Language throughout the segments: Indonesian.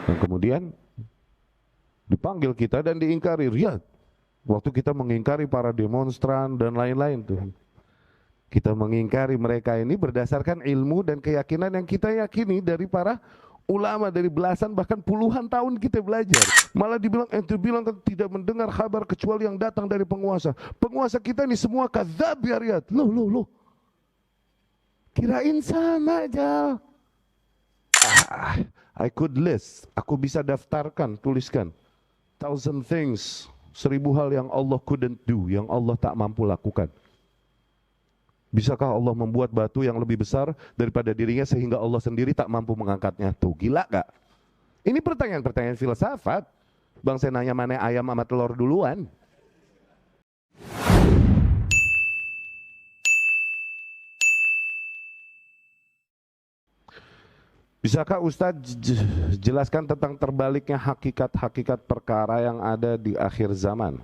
Dan kemudian dipanggil kita dan diingkari. Riyad, waktu kita mengingkari para demonstran dan lain-lain tuh. Kita mengingkari mereka ini berdasarkan ilmu dan keyakinan yang kita yakini dari para ulama, dari belasan bahkan puluhan tahun kita belajar. Malah dibilang, ente bilang kan tidak mendengar kabar kecuali yang datang dari penguasa. Penguasa kita ini semua kadzab ya Riyad. Loh. Kirain sama aja. I could list. Aku bisa daftarkan, tuliskan. 1,000 things. 1,000 hal yang Allah couldn't do, yang Allah tak mampu lakukan. Bisakah Allah membuat batu yang lebih besar daripada dirinya sehingga Allah sendiri tak mampu mengangkatnya? Tuh, gila gak? Ini pertanyaan-pertanyaan filsafat. Bang, saya nanya mana ayam sama telur duluan? Bisakah Ustadz jelaskan tentang terbaliknya hakikat-hakikat perkara yang ada di akhir zaman?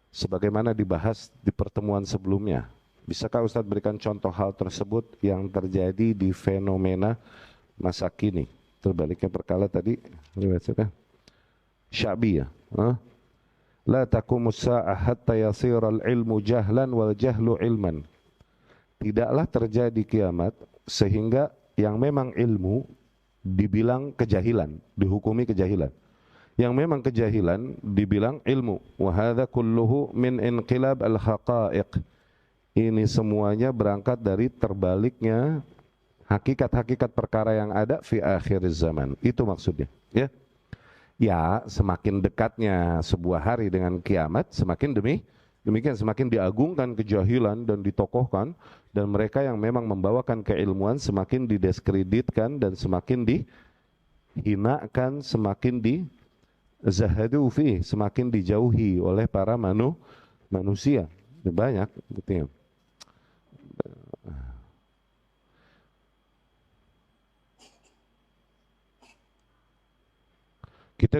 Sebagaimana dibahas di pertemuan sebelumnya. Bisakah Ustadz berikan contoh hal tersebut yang terjadi di fenomena masa kini? Terbaliknya perkara tadi, Syabi ya. La taqumus sa'ah hatta yasiral ilmu jahlan wal jahlu ilman. Tidaklah terjadi kiamat sehingga yang memang ilmu dibilang kejahilan, dihukumi kejahilan. Yang memang kejahilan dibilang ilmu. Wa hadza kulluhu min inqilab al-haqa'iq. Ini semuanya berangkat dari terbaliknya hakikat-hakikat perkara yang ada fi akhir zaman. Itu maksudnya, ya. Ya, semakin dekatnya sebuah hari dengan kiamat, semakin demikian semakin diagungkan kejahilan dan ditokohkan, dan mereka yang memang membawakan keilmuan semakin didiskreditkan dan semakin dihinakan, semakin dizahadu fi, semakin dijauhi oleh para manusia. Banyak gitu ya. Kita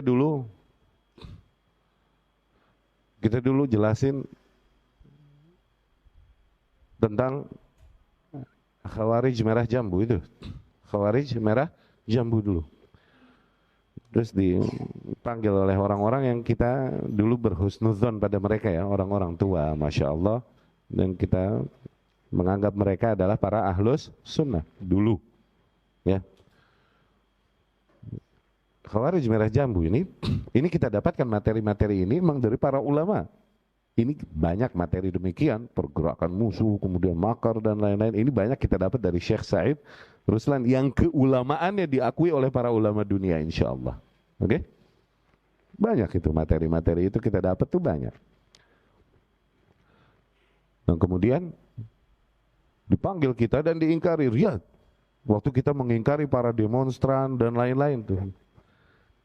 dulu jelasin tentang Khawarij merah jambu itu. Khawarij merah jambu dulu. Terus dipanggil oleh orang-orang yang kita dulu berhusnudzon pada mereka ya, orang-orang tua, Masya Allah. Dan kita menganggap mereka adalah para ahlus sunnah dulu. Ya. Khawarij merah jambu ini kita dapatkan materi-materi ini memang dari para ulama. Ini banyak materi demikian, pergerakan musuh, kemudian makar dan lain-lain. Ini banyak kita dapat dari Syekh Said Ruslan yang keulamaannya diakui oleh para ulama dunia, insya Allah. Oke? Banyak itu materi-materi itu kita dapat tuh banyak. Dan kemudian dipanggil kita dan diingkari. Riyad, waktu kita mengingkari para demonstran dan lain-lain tuh.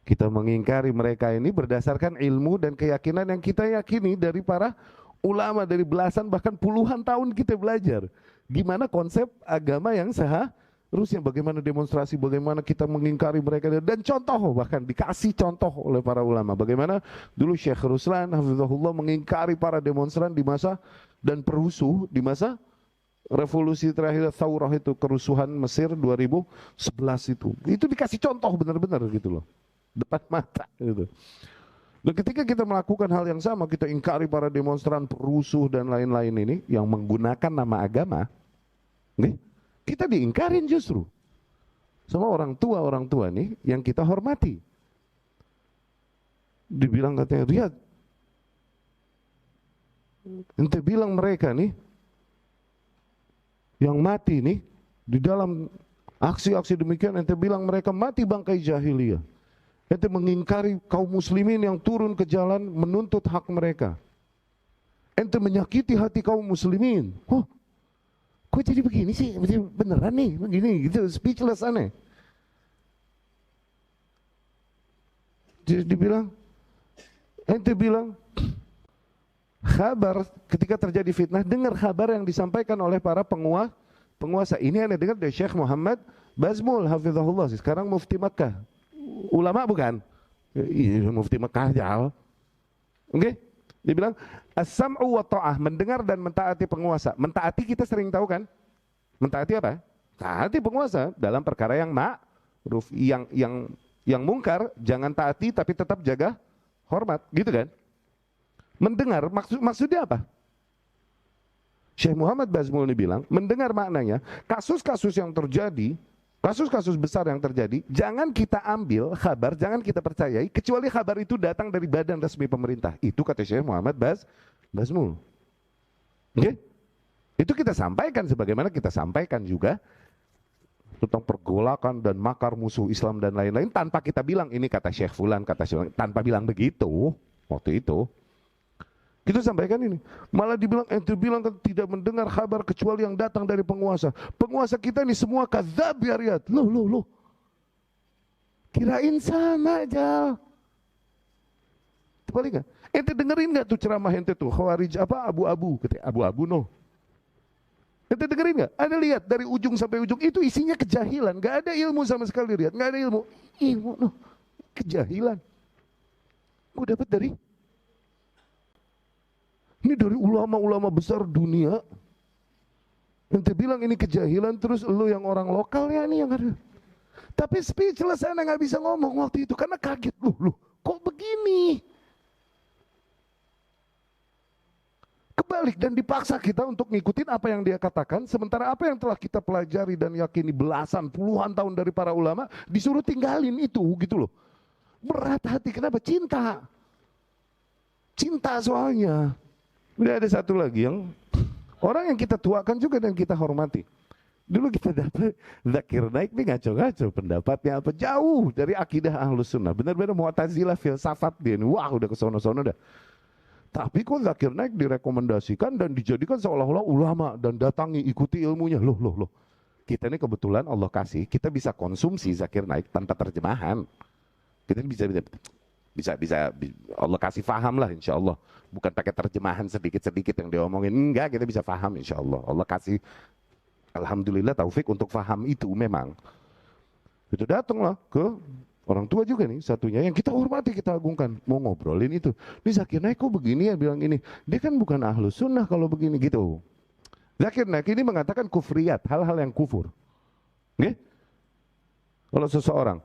Kita mengingkari mereka ini berdasarkan ilmu dan keyakinan yang kita yakini dari para ulama, dari belasan bahkan puluhan tahun kita belajar. Gimana konsep agama yang seharusnya, bagaimana demonstrasi, bagaimana kita mengingkari mereka. Dan contoh, bahkan dikasih contoh oleh para ulama. Bagaimana dulu Syekh Ruslan, hafizahullah, mengingkari para demonstran di masa dan perusuh di masa revolusi terakhir Thawrah itu, kerusuhan Mesir 2011 itu. Itu dikasih contoh benar-benar gitu loh. Depan mata gitu. Dan ketika kita melakukan hal yang sama, kita ingkari para demonstran, perusuh dan lain-lain ini yang menggunakan nama agama, kita diingkarin justru sama orang tua nih yang kita hormati. Dibilang katanya, Riyad, ente bilang mereka nih yang mati nih di dalam aksi-aksi demikian, ente bilang mereka mati bangkai jahiliyah. Ente mengingkari kaum muslimin yang turun ke jalan menuntut hak mereka. Ente menyakiti hati kaum muslimin. Oh, kok jadi begini sih? Beneran nih, begini gitu, speechless aneh. Dibilang, ente bilang, kabar ketika terjadi fitnah, dengar kabar yang disampaikan oleh para penguasa. Ini Anda dengar dari Syekh Muhammad Bazmul, hafizahullah, sekarang mufti Makkah. Ulama bukan? Iya, mufti Mekah aja. Oke? Dia bilang as-sam'u wa ta'ah, mendengar dan mentaati penguasa. Mentaati kita sering tahu kan? Mentaati apa? Taati penguasa dalam perkara yang ma'ruf, yang Yang mungkar jangan taati tapi tetap jaga hormat, gitu kan? Mendengar maksudnya apa? Syekh Muhammad Bazmul ini bilang, mendengar maknanya, kasus-kasus yang terjadi, kasus-kasus besar yang terjadi, jangan kita ambil kabar, jangan kita percayai, kecuali kabar itu datang dari badan resmi pemerintah. Itu kata Syekh Muhammad Bazmul. Oke? Itu kita sampaikan sebagaimana kita sampaikan juga tentang pergolakan dan makar musuh Islam dan lain-lain tanpa kita bilang ini kata Syekh Fulan, kata Syekh, tanpa bilang begitu waktu itu. Kita sampaikan ini. Malah dibilang ente bilang kan tidak mendengar kabar kecuali yang datang dari penguasa. Penguasa kita ini semua kadzab ya Riyad. Loh. Kirain sama aja. Balik enggak? Ente dengerin enggak tuh ceramah ente tuh Khawarij apa abu-abu, katanya abu-abu no. Ente dengerin nggak? Ada lihat dari ujung sampai ujung itu isinya kejahilan, nggak ada ilmu sama sekali, lihat nggak ada ilmu, no, kejahilan. Gue dapat dari ini dari ulama-ulama besar dunia. Ente bilang ini kejahilan, terus lu yang orang lokal ya nih yang ada. Tapi speechless, ana nggak bisa ngomong waktu itu karena kaget, loh, kok begini? Kebalik dan dipaksa kita untuk ngikutin apa yang dia katakan, sementara apa yang telah kita pelajari dan yakini belasan puluhan tahun dari para ulama disuruh tinggalin itu gitu loh. Berat hati, kenapa? Cinta soalnya. Udah ada satu lagi yang orang yang kita tuakan juga dan kita hormati. Dulu kita dapat Zakir Naik nih ngaco-ngaco pendapatnya apa, jauh dari akidah Ahlus Sunnah, benar-benar Mu'tazilah, filsafat dia nih, wah udah kesono-sono dah. Tapi kok Zakir Naik direkomendasikan dan dijadikan seolah-olah ulama dan datangi ikuti ilmunya. Loh. Kita ini kebetulan Allah kasih, kita bisa konsumsi Zakir Naik tanpa terjemahan. Kita bisa Allah kasih faham lah insya Allah. Bukan pakai terjemahan sedikit-sedikit yang dia omongin. Enggak, kita bisa faham insya Allah. Allah kasih alhamdulillah taufik untuk faham itu memang. Itu datanglah ke orang tua juga nih satunya yang kita hormati, kita agungkan, mau ngobrolin itu. Ini Zakir Naik kok begini ya, bilang ini. Dia kan bukan Ahlus Sunnah kalau begini gitu. Zakir Naik ini mengatakan kufriyat, hal-hal yang kufur. Oke? Kalau seseorang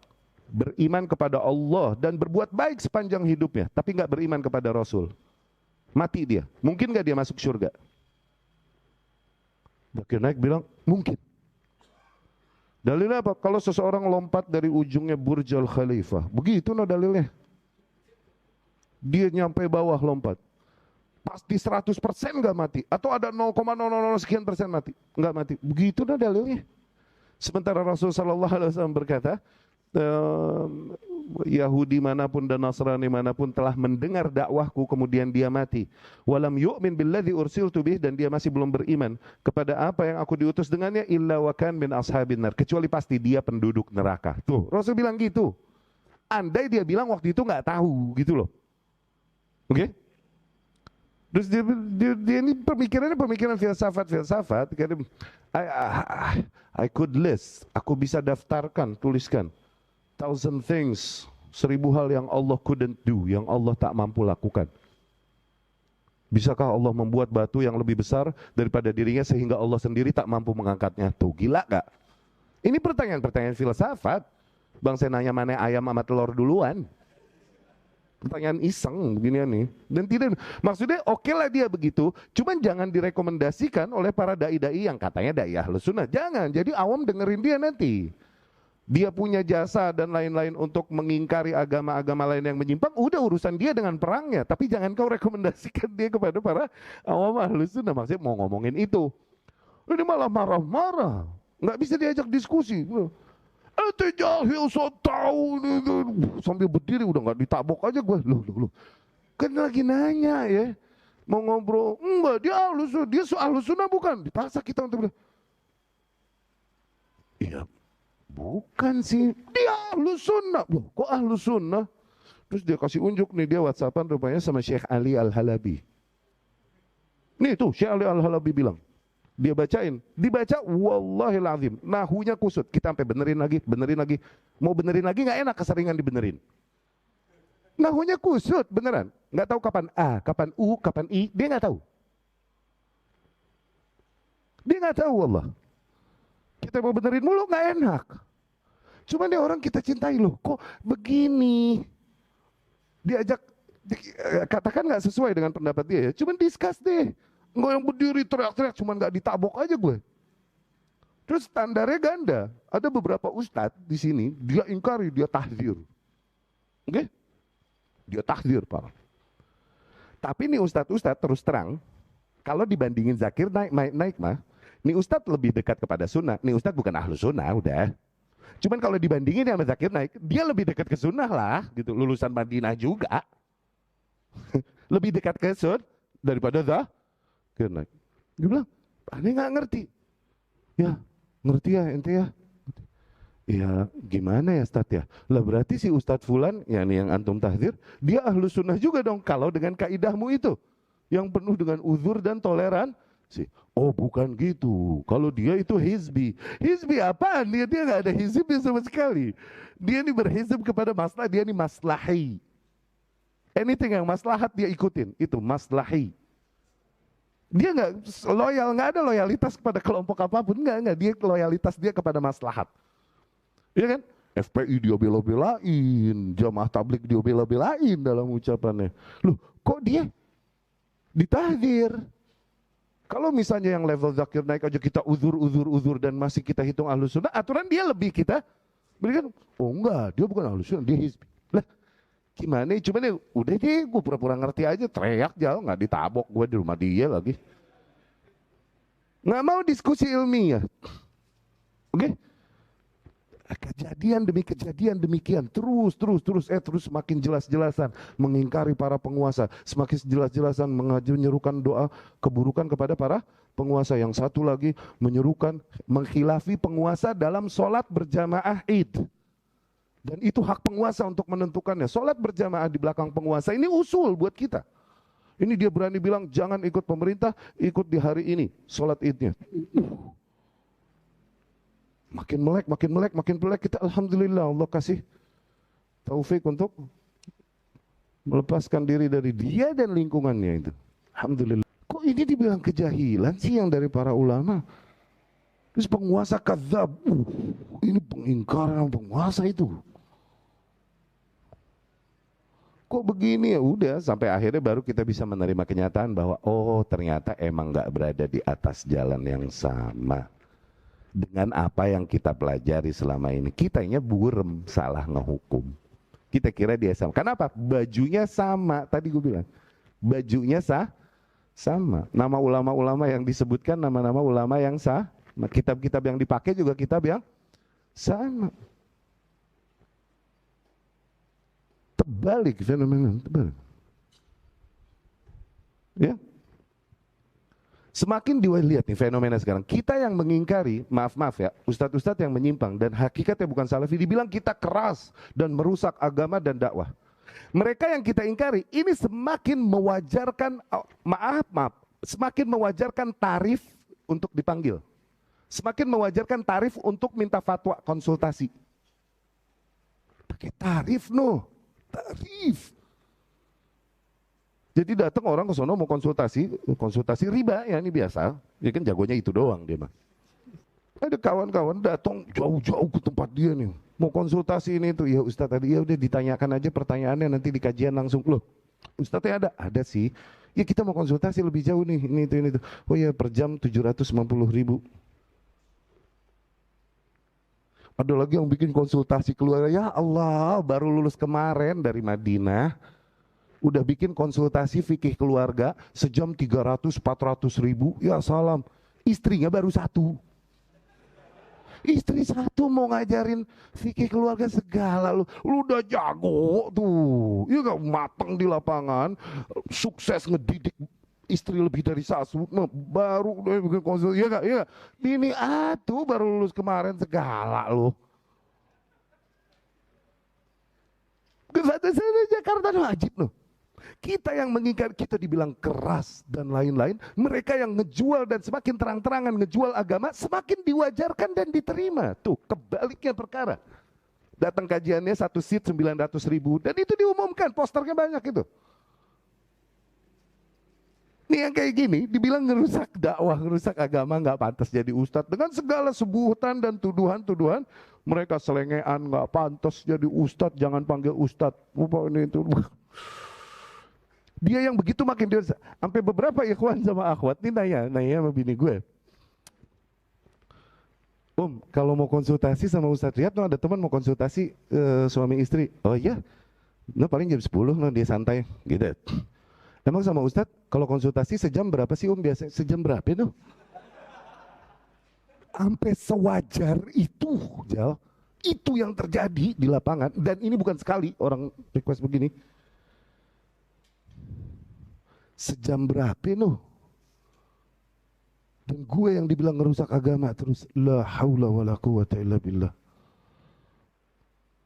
beriman kepada Allah dan berbuat baik sepanjang hidupnya, tapi nggak beriman kepada Rasul, mati dia. Mungkin nggak dia masuk surga? Zakir Naik bilang mungkin. Dalilnya apa? Kalau seseorang lompat dari ujungnya Burj Al Khalifah, begitu no dalilnya. Dia nyampe bawah lompat, pasti 100% nggak mati, atau ada 0,000 sekian persen mati, nggak mati. Begitu no dalilnya. Sementara Rasulullah SAW berkata, Yahudi manapun dan Nasrani manapun telah mendengar dakwahku kemudian dia mati, walam yu'min billadzi ursiltu bih, dan dia masih belum beriman kepada apa yang aku diutus dengannya, illa wa kan min ashabin nar, kecuali pasti dia penduduk neraka. Tuh Rasul bilang gitu. Andai dia bilang waktu itu nggak tahu gitu loh. Oke? Terus dia ini pemikirannya pemikiran filsafat. I could list, aku bisa daftarkan, tuliskan 1,000 things, 1000 hal yang Allah couldn't do, yang Allah tak mampu lakukan. Bisakah Allah membuat batu yang lebih besar daripada dirinya sehingga Allah sendiri tak mampu mengangkatnya? Tuh, gila gak? Ini pertanyaan-pertanyaan filsafat. Bang, saya nanya mana ayam sama telur duluan? Pertanyaan iseng beginian nih. Dan tidak, maksudnya oke lah dia begitu, cuman jangan direkomendasikan oleh para dai-dai yang katanya dai Ahlus Sunnah. Jangan, jadi awam dengerin dia nanti. Dia punya jasa dan lain-lain untuk mengingkari agama-agama lain yang menyimpang, udah urusan dia dengan perangnya. Tapi jangan kau rekomendasikan dia kepada para awam Ahlus Sunnah. Maksudnya mau ngomongin itu, ini malah marah-marah, nggak bisa diajak diskusi. Ente jahil, so tahu, sambil berdiri udah nggak ditabok aja gue. Loh, kan lagi nanya ya, mau ngobrol, enggak, dia Ahlus Sunnah bukan, dipaksa kita untuk bilang, iya. Bukan sih, dia Ahlus Sunnah. Loh, kok Ahlus Sunnah? Terus dia kasih unjuk nih, dia WhatsAppan rupanya sama Syekh Ali Al-Halabi. Nih tuh, Syekh Ali Al-Halabi bilang. Dia bacain, dibaca wallahil azim, nahunya kusut. Kita sampai benerin lagi. Mau benerin lagi nggak enak, keseringan dibenerin. Nahunya kusut, beneran. Nggak tahu kapan A, kapan U, kapan I, dia nggak tahu. Dia nggak tahu, wallah. Kita mau benerin mulu nggak enak. Cuma dia orang kita cintai loh, kok begini? Diajak, katakan nggak sesuai dengan pendapat dia ya, cuman discuss deh. Nggak yang berdiri teriak-teriak, cuman nggak ditabok aja gue. Terus standarnya ganda. Ada beberapa ustadz di sini, dia ingkari, dia tahdzir. Oke? Dia tahdzir, Pak. Tapi nih ustadz-ustadz terus terang, kalau dibandingin Zakir naik mah, nih ustadz lebih dekat kepada sunnah. Nih ustadz bukan ahlu sunnah, udah. Cuman kalau dibandingin sama Zakir Naik, dia lebih dekat ke sunnah lah, gitu. Lulusan Madinah juga. Lebih dekat ke sunnah daripada Zakir Naik. Dia bilang, aneh nggak ngerti. Ya, ngerti ya ente ya. Ya gimana ya Ustadz ya? Lah berarti si Ustadz Fulan, yang antum tahdzir, dia ahlu sunnah juga dong. Kalau dengan kaidahmu itu, yang penuh dengan uzur dan toleransi. Oh bukan gitu, kalau dia itu hizbi. Hizbi apaan? Dia nggak ada hizbi sama sekali. Dia ini berhizb kepada masalah, dia ini maslahi. Anything yang maslahat dia ikutin, itu maslahi. Dia nggak loyal, nggak ada loyalitas kepada kelompok apapun, nggak. Dia loyalitas dia kepada maslahat. Iya kan? FPI dia bela-belain, Jamaah Tabligh dia bela-belain dalam ucapannya. Loh, kok dia ditahdzir? Kalau misalnya yang level Zakir Naik aja kita uzur dan masih kita hitung ahlus sunnah, aturan dia lebih kita berikan. Oh enggak, dia bukan ahlus sunnah, dia hizbi. Lah, gimana? Cuman ya udah deh, gue pura-pura ngerti aja, teriak jauh, nggak ditabok gue di rumah dia lagi. Nggak mau diskusi ilmiah, oke? Kejadian demi kejadian demikian terus semakin jelas-jelasan mengingkari para penguasa, semakin jelas-jelasan menyerukan doa keburukan kepada para penguasa. Yang satu lagi menyerukan mengkhilafi penguasa dalam sholat berjamaah Id, dan itu hak penguasa untuk menentukannya. Sholat berjamaah di belakang penguasa ini usul buat kita. Ini dia berani bilang jangan ikut pemerintah, ikut di hari ini sholat Idnya. Makin melek, kita alhamdulillah Allah kasih taufik untuk melepaskan diri dari dia dan lingkungannya itu. Alhamdulillah. Kok ini dibilang kejahilan sih yang dari para ulama? Terus penguasa kadzab, ini pengingkaran penguasa itu. Kok begini ya? Udah, sampai akhirnya baru kita bisa menerima kenyataan bahwa oh ternyata emang nggak berada di atas jalan yang sama dengan apa yang kita pelajari selama ini. Kitanya burem, salah ngehukum. Kita kira dia sama. Kenapa? Bajunya sama. Tadi gue bilang, bajunya sama. Nama ulama-ulama yang disebutkan, nama-nama ulama yang sama. Kitab-kitab yang dipakai juga kitab yang sama. Terbalik fenomena, terbalik. Ya. Semakin dilihat nih fenomena sekarang, kita yang mengingkari, maaf ya, ustadz-ustadz yang menyimpang dan hakikatnya bukan salafi, dibilang kita keras dan merusak agama dan dakwah. Mereka yang kita ingkari, ini semakin mewajarkan, semakin mewajarkan tarif untuk dipanggil. Semakin mewajarkan tarif untuk minta fatwa, konsultasi. Pakai tarif tarif. Jadi datang orang ke sono mau konsultasi riba ya, ini biasa. Ya kan jagonya itu doang dia mah. Ada kawan-kawan datang jauh-jauh ke tempat dia nih, mau konsultasi ini tuh. Ya Ustadz tadi ya udah ditanyakan aja pertanyaannya, nanti di kajian langsung. Loh, Ustadznya ada sih. Ya kita mau konsultasi lebih jauh nih, ini itu. Oh ya per jam 750.000. Ada lagi yang bikin konsultasi keluarga, ya Allah baru lulus kemarin dari Madinah. Udah bikin konsultasi fikih keluarga sejam 300-400 ribu, ya salam. Istrinya baru satu. Istri satu mau ngajarin fikih keluarga segala lu udah jago tuh. Ya gak mateng di lapangan, sukses ngedidik istri lebih dari satu, baru udah bikin konsultasi, ya gak? Ini baru lulus kemarin segala lu. Kesana Jakarta wajib loh. Kita yang mengingkari, kita dibilang keras dan lain-lain. Mereka yang ngejual dan semakin terang-terangan ngejual agama, semakin diwajarkan dan diterima. Tuh, kebaliknya perkara. Datang kajiannya 1 seat 900.000 dan itu diumumkan, posternya banyak itu. Nih yang kayak gini, dibilang ngerusak dakwah, ngerusak agama, nggak pantas jadi ustadz. Dengan segala sebutan dan tuduhan-tuduhan, mereka selengean, nggak pantas jadi ustadz, jangan panggil ustadz. Ini itu. Dia yang begitu makin dia, sampai beberapa ikhwan sama akhwat ini nanya sama bini gue. Kalau mau konsultasi sama Ustadz Riyad, ada teman mau konsultasi suami istri. Oh iya, paling jam 10, dia santai, gitu. Emang sama Ustadz, kalau konsultasi sejam berapa sih biasanya? Sejam berapa itu? Sampai sewajar itu, Jal. Itu yang terjadi di lapangan. Dan ini bukan sekali orang request begini. Sejam berapa itu? Dan gue yang dibilang ngerusak agama terus. La haula wa la quwata illa billah.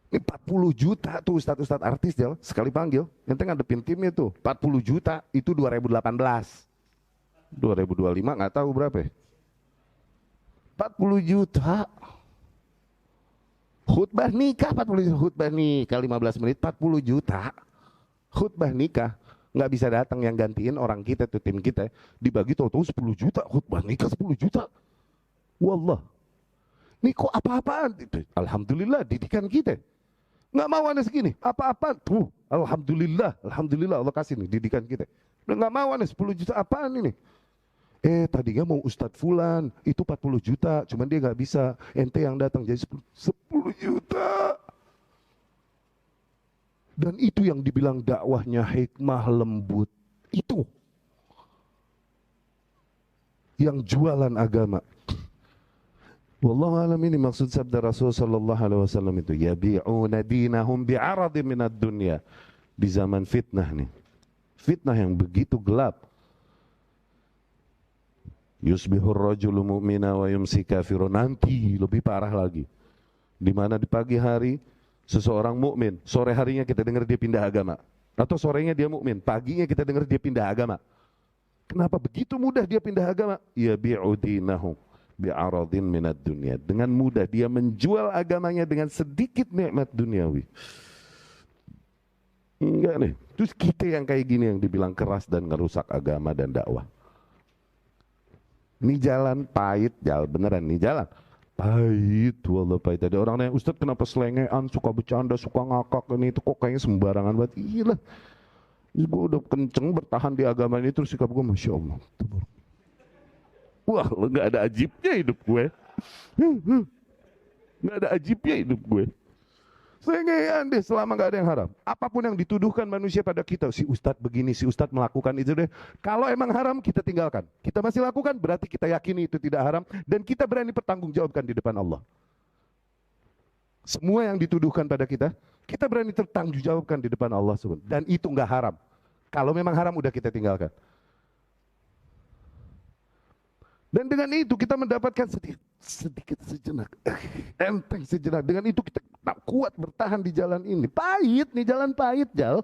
Ini 40 juta tuh ustadz-ustadz artis Jal, sekali panggil. Ente ngadepin timnya tuh, 40 juta itu 2018. 2025 nggak tahu berapa ya. 40 juta. Khutbah nikah 40 juta, khutbah nikah 15 menit 40 juta. Khutbah nikah, nggak bisa datang yang gantiin orang kita tuh, tim kita. Dibagi tahu-tahu 10 juta, khutbah nikah 10 juta. Wallah. Ini kok apa-apaan? Alhamdulillah didikan kita. Nggak mau aneh segini, apa-apa tuh, alhamdulillah Allah kasih nih didikan kita. Udah nggak mau aneh 10 juta apaan ini? Tadinya mau Ustadz Fulan itu 40 juta, cuman dia nggak bisa. Ente yang datang jadi 10 juta. Dan itu yang dibilang dakwahnya hikmah lembut. Itu yang jualan agama. Wallahu alam, ini maksud sabda Rasul sallallahu alaihi wasallam itu, yabi'una dinahum bi'aradin minad dunya. Di zaman fitnah nih, fitnah yang begitu gelap, yusbihur rajulu mu'mina wa yumsi kafirun. Nanti lebih parah lagi, di mana di pagi hari seseorang mukmin, sore harinya kita dengar dia pindah agama, atau sorenya dia mukmin, paginya kita dengar dia pindah agama. Kenapa begitu mudah dia pindah agama? Yabi'u dinahum bi'aradin minad dunya. Dengan mudah dia menjual agamanya dengan sedikit nikmat duniawi. Enggak nih. Terus kita yang kayak gini yang dibilang keras dan ngerusak agama dan dakwah. Ini jalan pahit, jalan beneran nih jalan pahit, wallah pahit. Ada orang yang Ustadz kenapa selengean, suka bercanda, suka ngakak, ini itu kok kayaknya sembarangan banget. Iya lah, gue udah kenceng bertahan di agama ini, terus sikap gue Masya Allah. Wah, gak ada ajibnya hidup gue. Gak ada ajibnya hidup gue. Sengean deh selama gak ada yang haram. Apapun yang dituduhkan manusia pada kita, si ustadz begini, si ustadz melakukan itu deh. Kalau emang haram kita tinggalkan. Kita masih lakukan berarti kita yakini itu tidak haram. Dan kita berani pertanggungjawabkan di depan Allah. Semua yang dituduhkan pada kita berani tertanggungjawabkan di depan Allah SWT. Dan itu gak haram. Kalau memang haram udah kita tinggalkan. Dan dengan itu kita mendapatkan sedikit sejenak, enteng sejenak. Dengan itu kita tak kuat bertahan di jalan ini. Pahit nih, jalan pahit, Jal.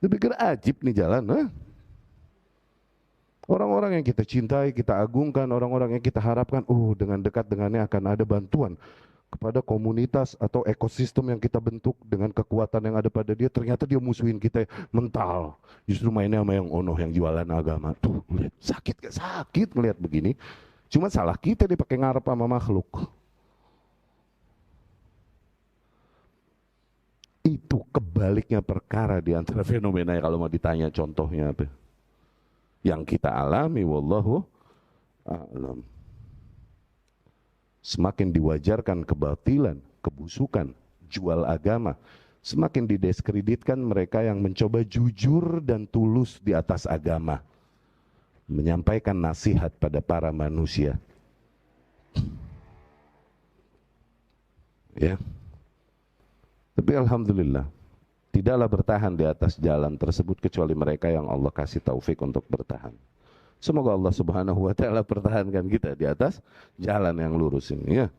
Dipikir ajib nih jalan, huh? Orang-orang yang kita cintai, kita agungkan, orang-orang yang kita harapkan, dengan dekat dengannya akan ada bantuan kepada komunitas atau ekosistem yang kita bentuk dengan kekuatan yang ada pada dia. Ternyata dia musuhin kita mental. Justru mainnya sama yang ono, yang jualan agama. Tuh, lihat, sakit gak? Sakit ngeliat begini. Cuma salah kita dia pakai ngarep sama makhluk. Itu kebaliknya perkara di antara fenomena kalau mau ditanya contohnya apa. Yang kita alami, wallahu a'lam. Semakin diwajarkan kebatilan, kebusukan, jual agama, semakin didiskreditkan mereka yang mencoba jujur dan tulus di atas agama, menyampaikan nasihat pada para manusia. Ya. Tapi alhamdulillah, tidaklah bertahan di atas jalan tersebut kecuali mereka yang Allah kasih taufik untuk bertahan. Semoga Allah Subhanahu wa taala pertahankan kita di atas jalan yang lurus ini, ya.